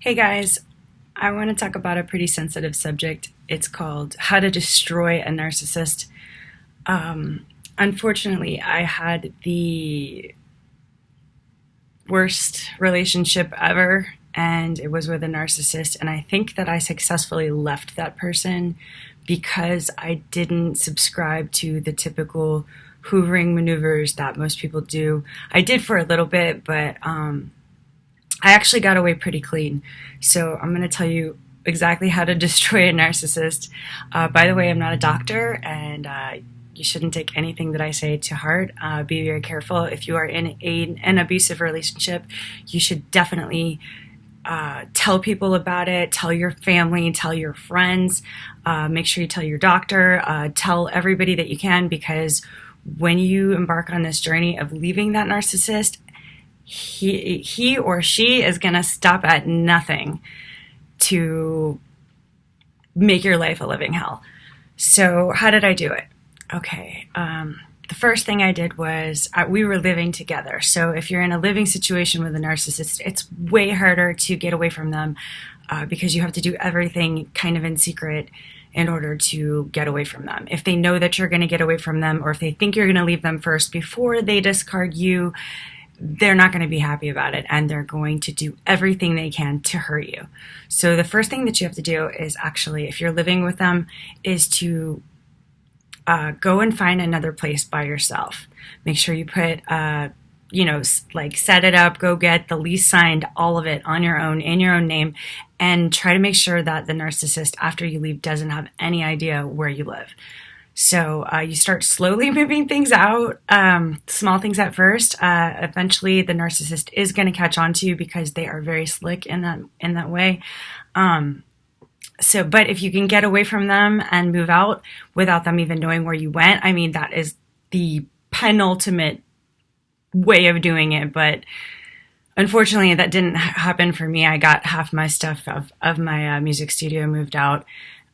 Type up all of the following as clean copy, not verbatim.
Hey guys, I want to talk about a pretty sensitive subject. It's called How to Destroy a Narcissist. Unfortunately, I had the worst relationship ever, and it was with a narcissist. And I think that I successfully left that person because I didn't subscribe to the typical hoovering maneuvers that most people do. I did for a little bit, but I actually got away pretty clean. So I'm going to tell you exactly how to destroy a narcissist. By the way, I'm not a doctor, and you shouldn't take anything that I say to heart. Be very careful. If you are in an abusive relationship, you should definitely tell people about it. Tell your family, tell your friends. Make sure you tell your doctor. Tell everybody that you can, because when you embark on this journey of leaving that narcissist, he or she is going to stop at nothing to make your life a living hell. So how did I do it? Okay. The first thing I did was we were living together. So if you're in a living situation with a narcissist, it's way harder to get away from them because you have to do everything kind of in secret in order to get away from them. If they know that you're going to get away from them, or if they think you're going to leave them first before they discard you, they're not going to be happy about it, and they're going to do everything they can to hurt you. So the first thing that you have to do is actually, if you're living with them, is to go and find another place by yourself. Make sure you put, like set it up, go get the lease signed, all of it on your own, in your own name, and try to make sure that the narcissist, after you leave, doesn't have any idea where you live. So you start slowly moving things out, small things at first. Eventually, the narcissist is going to catch on to you because they are very slick in that way. But if you can get away from them and move out without them even knowing where you went, I mean, that is the penultimate way of doing it. But unfortunately, that didn't happen for me. I got half my stuff of my music studio moved out.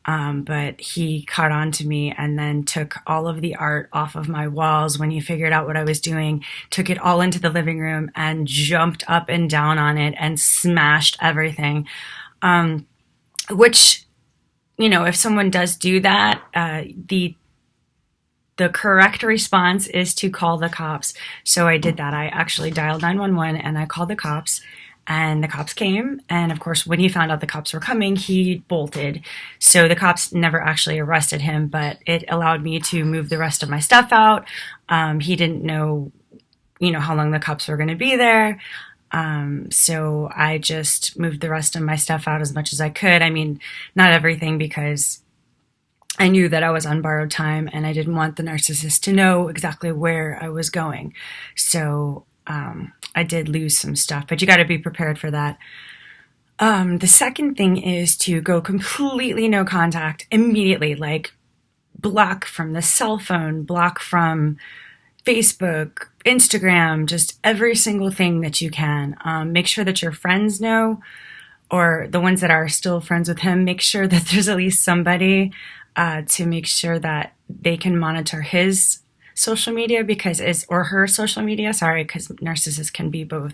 But he caught on to me and then took all of the art off of my walls when he figured out what I was doing, took it all into the living room and jumped up and down on it and smashed everything. Which, if someone does do that, the correct response is to call the cops. So I did that. I actually dialed 911 and I called the cops. And the cops came, and of course, when he found out the cops were coming, he bolted. So the cops never actually arrested him, but it allowed me to move the rest of my stuff out. He didn't know, how long the cops were going to be there. So I just moved the rest of my stuff out as much as I could. I mean, not everything, because I knew that I was on borrowed time, and I didn't want the narcissist to know exactly where I was going. So I did lose some stuff, but you got to be prepared for that. The second thing is to go completely no contact immediately, like block from the cell phone, block from Facebook, Instagram, just every single thing that you can. Make sure that your friends know, or the ones that are still friends with him, make sure that there's at least somebody to make sure that they can monitor his social media, or her social media, because narcissists can be both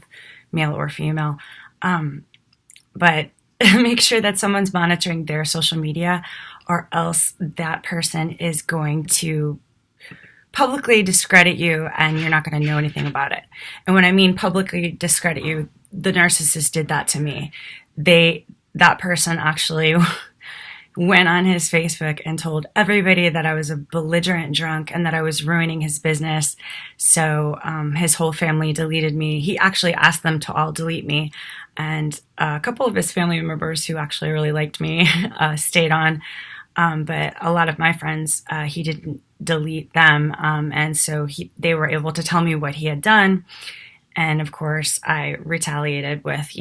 male or female. But make sure that someone's monitoring their social media, or else that person is going to publicly discredit you and you're not going to know anything about it. And when I mean publicly discredit you, the narcissist did that to me. That person actually went on his Facebook and told everybody that I was a belligerent drunk and that I was ruining his business. So his whole family deleted me. He actually asked them to all delete me. And a couple of his family members who actually really liked me stayed on. But a lot of my friends, he didn't delete them. And so they were able to tell me what he had done. And of course, I retaliated with,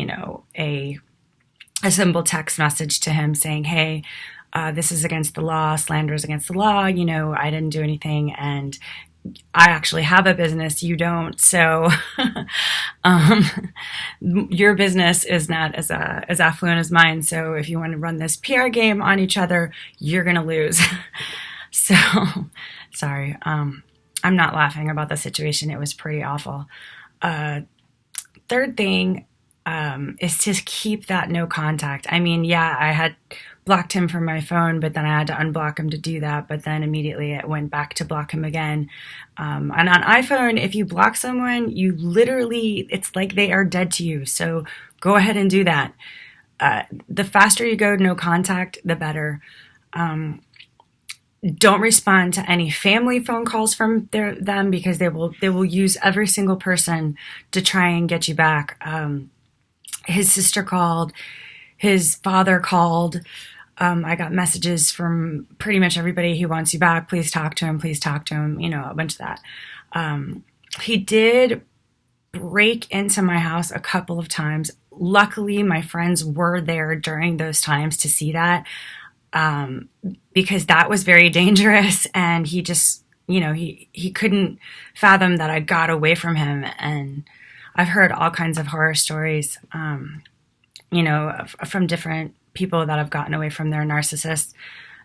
a simple text message to him saying, hey, this is against the law, slander is against the law, I didn't do anything, and I actually have a business, you don't, so your business is not as affluent as mine, so if you want to run this PR game on each other, you're going to lose. So, sorry, I'm not laughing about the situation, it was pretty awful. Third thing, is to keep that no contact. I mean, yeah, I had blocked him from my phone, but then I had to unblock him to do that. But then immediately it went back to block him again. And on iPhone, if you block someone, you literally, it's like they are dead to you. So go ahead and do that. The faster you go to no contact, the better. Don't respond to any family phone calls from them, because they will use every single person to try and get you back. His sister called, his father called. I got messages from pretty much everybody. He wants you back. Please talk to him. Please talk to him. You know, a bunch of that. He did break into my house a couple of times. Luckily, my friends were there during those times to see that, because that was very dangerous. And he just, you know, he couldn't fathom that I got away from him. And I've heard all kinds of horror stories, you know, from different people that have gotten away from their narcissists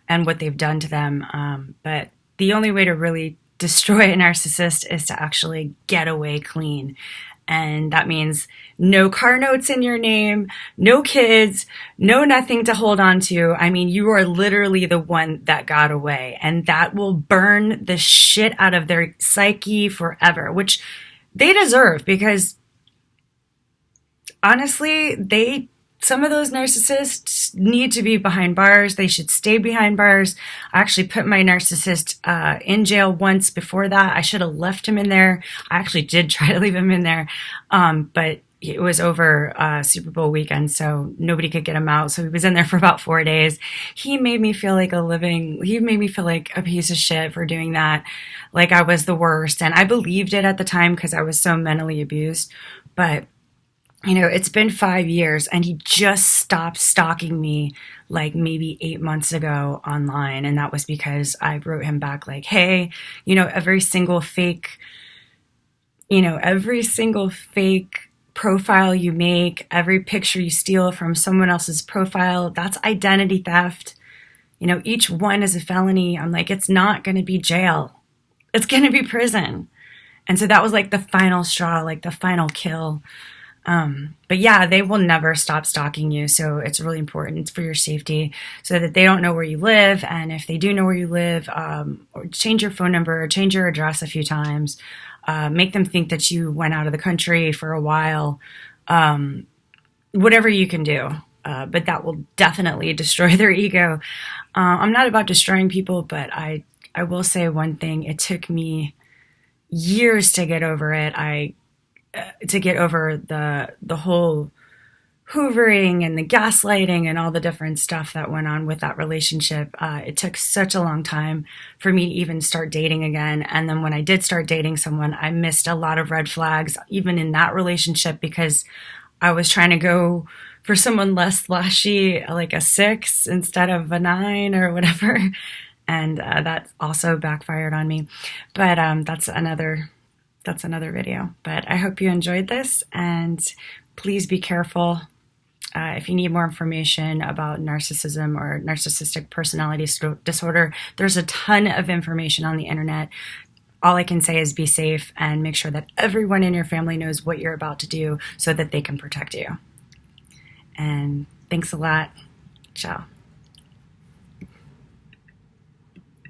and what they've done to them. But the only way to really destroy a narcissist is to actually get away clean. And that means no car notes in your name, no kids, no nothing to hold on to. I mean, you are literally the one that got away, and that will burn the shit out of their psyche forever, which they deserve, because honestly, some of those narcissists need to be behind bars. They should stay behind bars. I actually put my narcissist in jail once before that. I should have left him in there. I actually did try to leave him in there, but it was over Super Bowl weekend, so nobody could get him out. So he was in there for about 4 days. He made me feel like a piece of shit for doing that. Like I was the worst. And I believed it at the time because I was so mentally abused. But you know, it's been 5 years, and he just stopped stalking me like maybe 8 months ago online. And that was because I wrote him back like, hey, you know, every single fake profile you make, every picture you steal from someone else's profile, that's identity theft. You know, each one is a felony. I'm like, it's not going to be jail. It's going to be prison. And so that was like the final straw, like the final kill. But yeah, they will never stop stalking you. So it's really important for your safety so that they don't know where you live. And if they do know where you live, or change your phone number, change your address a few times, make them think that you went out of the country for a while, whatever you can do. But that will definitely destroy their ego. I'm not about destroying people, but I will say one thing. It took me years to get over it. To get over the whole hoovering and the gaslighting and all the different stuff that went on with that relationship. It took such a long time for me to even start dating again. And then when I did start dating someone, I missed a lot of red flags, even in that relationship, because I was trying to go for someone less flashy, like a 6 instead of a 9 or whatever. And that also backfired on me. But that's another video. But I hope you enjoyed this, and please be careful. If you need more information about narcissism or narcissistic personality disorder, there's a ton of information on the internet. All I can say is be safe and make sure that everyone in your family knows what you're about to do so that they can protect you. And thanks a lot. Ciao.